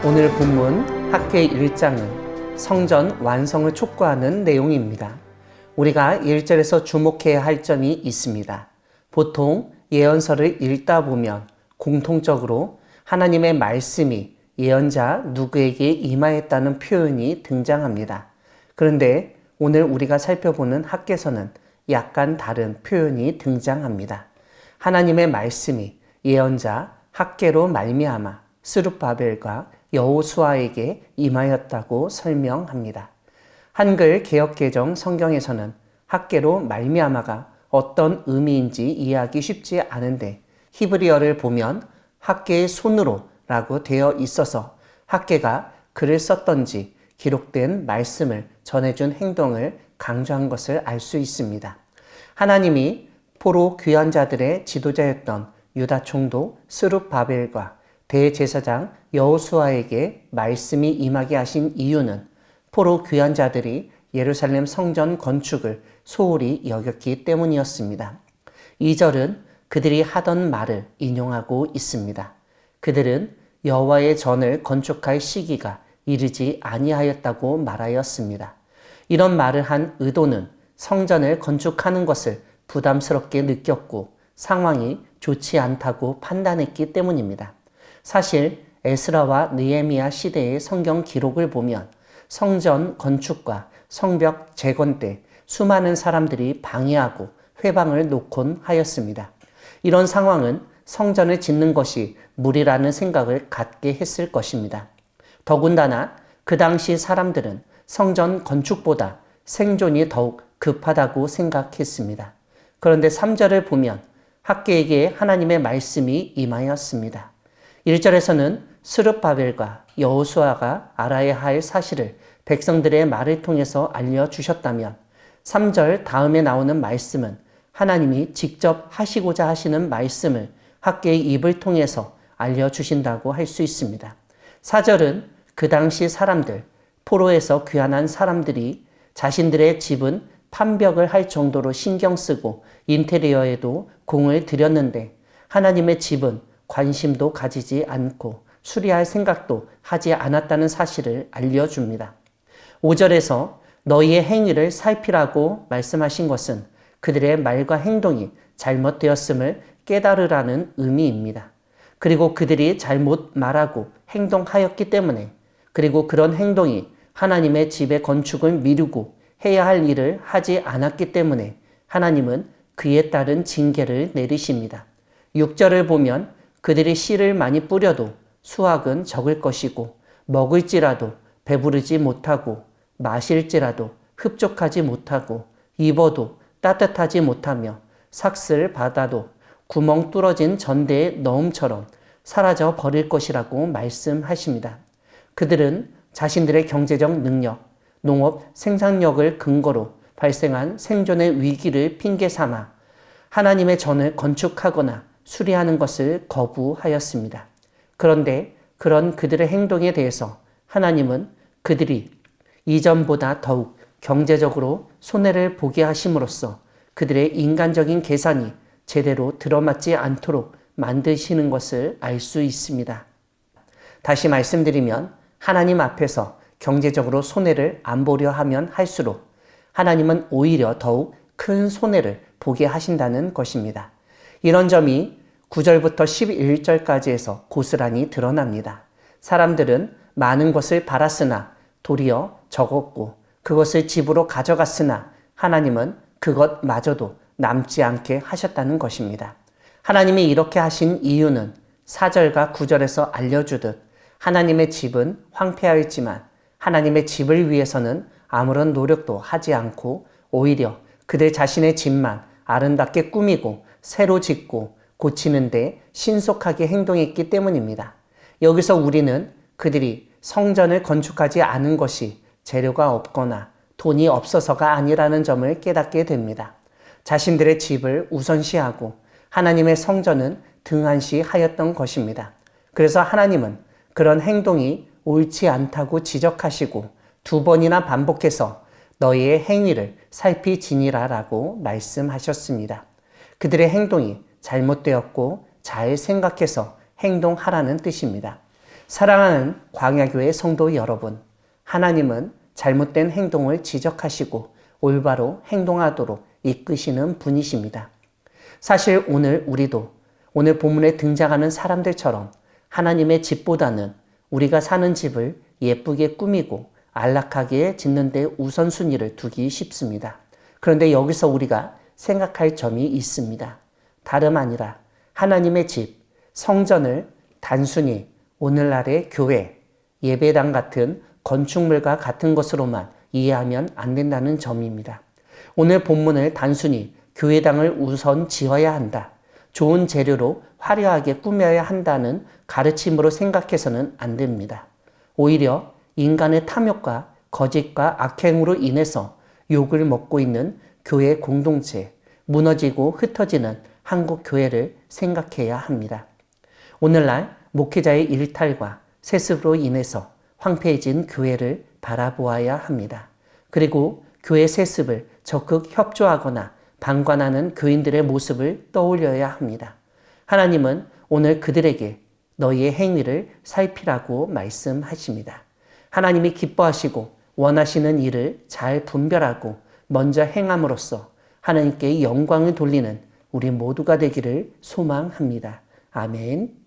오늘 본문 학계 1장은 성전 완성을 촉구하는 내용입니다. 우리가 1절에서 주목해야 할 점이 있습니다. 보통 예언서를 읽다 보면 공통적으로 하나님의 말씀이 예언자 누구에게 임하였다는 표현이 등장합니다. 그런데 오늘 우리가 살펴보는 학계서는 약간 다른 표현이 등장합니다. 하나님의 말씀이 예언자 학계로 말미암아 스룹바벨과 여호수아에게 임하였다고 설명합니다. 한글 개역개정 성경에서는 학계로 말미암아가 어떤 의미인지 이해하기 쉽지 않은데 히브리어를 보면 학계의 손으로 라고 되어 있어서 학계가 글을 썼던지 기록된 말씀을 전해준 행동을 강조한 것을 알 수 있습니다. 하나님이 포로 귀환 자들의 지도자였던 유다 총독 스룹바벨과 대제사장 여호수아에게 말씀이 임하게 하신 이유는 포로 귀환 자들이 예루살렘 성전 건축을 소홀히 여겼기 때문이었습니다. 2절은 그들이 하던 말을 인용하고 있습니다. 그들은 여호와의 전을 건축할 시기가 이르지 아니하였다고 말하였습니다. 이런 말을 한 의도는 성전을 건축하는 것을 부담스럽게 느꼈고 상황이 좋지 않다고 판단했기 때문입니다. 사실 에스라와 느헤미야 시대의 성경 기록을 보면 성전 건축과 성벽 재건 때 수많은 사람들이 방해하고 회방을 놓곤 하였습니다. 이런 상황은 성전을 짓는 것이 무리라는 생각을 갖게 했을 것입니다. 더군다나 그 당시 사람들은 성전 건축보다 생존이 더욱 급하다고 생각했습니다. 그런데 3절을 보면 학계에게 하나님의 말씀이 임하였습니다. 1절에서는 스룹바벨과 여호수아가 알아야 할 사실을 백성들의 말을 통해서 알려주셨다면 3절 다음에 나오는 말씀은 하나님이 직접 하시고자 하시는 말씀을 학계의 입을 통해서 알려주신다고 할 수 있습니다. 4절은 그 당시 사람들, 포로에서 귀환한 사람들이 자신들의 집은 판벽을 할 정도로 신경 쓰고 인테리어에도 공을 들였는데 하나님의 집은 관심도 가지지 않고 수리할 생각도 하지 않았다는 사실을 알려줍니다. 5절에서 너희의 행위를 살피라고 말씀하신 것은 그들의 말과 행동이 잘못되었음을 깨달으라는 의미입니다. 그리고 그들이 잘못 말하고 행동하였기 때문에 그리고 그런 행동이 하나님의 집의 건축을 미루고 해야 할 일을 하지 않았기 때문에 하나님은 그에 따른 징계를 내리십니다. 6절을 보면 그들이 씨를 많이 뿌려도 수확은 적을 것이고 먹을지라도 배부르지 못하고 마실지라도 흡족하지 못하고 입어도 따뜻하지 못하며 삭슬 받아도 구멍 뚫어진 전대의 너음처럼 사라져 버릴 것이라고 말씀하십니다. 그들은 자신들의 경제적 능력, 농업 생산력을 근거로 발생한 생존의 위기를 핑계 삼아 하나님의 전을 건축하거나 수리하는 것을 거부하였습니다. 그런데 그런 그들의 행동에 대해서 하나님은 그들이 이전보다 더욱 경제적으로 손해를 보게 하심으로써 그들의 인간적인 계산이 제대로 들어맞지 않도록 만드시는 것을 알 수 있습니다. 다시 말씀드리면 하나님 앞에서 경제적으로 손해를 안 보려 하면 할수록 하나님은 오히려 더욱 큰 손해를 보게 하신다는 것입니다. 이런 점이 9절부터 11절까지에서 고스란히 드러납니다. 사람들은 많은 것을 바랐으나 도리어 적었고 그것을 집으로 가져갔으나 하나님은 그것마저도 남지 않게 하셨다는 것입니다. 하나님이 이렇게 하신 이유는 4절과 9절에서 알려주듯 하나님의 집은 황폐하였지만 하나님의 집을 위해서는 아무런 노력도 하지 않고 오히려 그들 자신의 집만 아름답게 꾸미고 새로 짓고 고치는데 신속하게 행동했기 때문입니다. 여기서 우리는 그들이 성전을 건축하지 않은 것이 재료가 없거나 돈이 없어서가 아니라는 점을 깨닫게 됩니다. 자신들의 집을 우선시하고 하나님의 성전은 등한시하였던 것입니다. 그래서 하나님은 그런 행동이 옳지 않다고 지적하시고 2번이나 반복해서 너희의 행위를 살피지니라 라고 말씀하셨습니다. 그들의 행동이 잘못되었고 잘 생각해서 행동하라는 뜻입니다. 사랑하는 광야교회 성도 여러분, 하나님은 잘못된 행동을 지적하시고 올바로 행동하도록 이끄시는 분이십니다. 사실 우리도 오늘 본문에 등장하는 사람들처럼 하나님의 집보다는 우리가 사는 집을 예쁘게 꾸미고 안락하게 짓는 데 우선순위를 두기 쉽습니다. 그런데 여기서 우리가 생각할 점이 있습니다. 다름 아니라 하나님의 집, 성전을 단순히 오늘날의 교회, 예배당 같은 건축물과 같은 것으로만 이해하면 안 된다는 점입니다. 오늘 본문을 단순히 교회당을 우선 지어야 한다, 좋은 재료로 화려하게 꾸며야 한다는 가르침으로 생각해서는 안 됩니다. 오히려 인간의 탐욕과 거짓과 악행으로 인해서 욕을 먹고 있는 교회 공동체, 무너지고 흩어지는 한국 교회를 생각해야 합니다. 오늘날 목회자의 일탈과 세습으로 인해서 황폐해진 교회를 바라보아야 합니다. 그리고 교회 세습을 적극 협조하거나 방관하는 교인들의 모습을 떠올려야 합니다. 하나님은 오늘 그들에게 너희의 행위를 살피라고 말씀하십니다. 하나님이 기뻐하시고 원하시는 일을 잘 분별하고 먼저 행함으로써 하나님께 영광을 돌리는 우리 모두가 되기를 소망합니다. 아멘.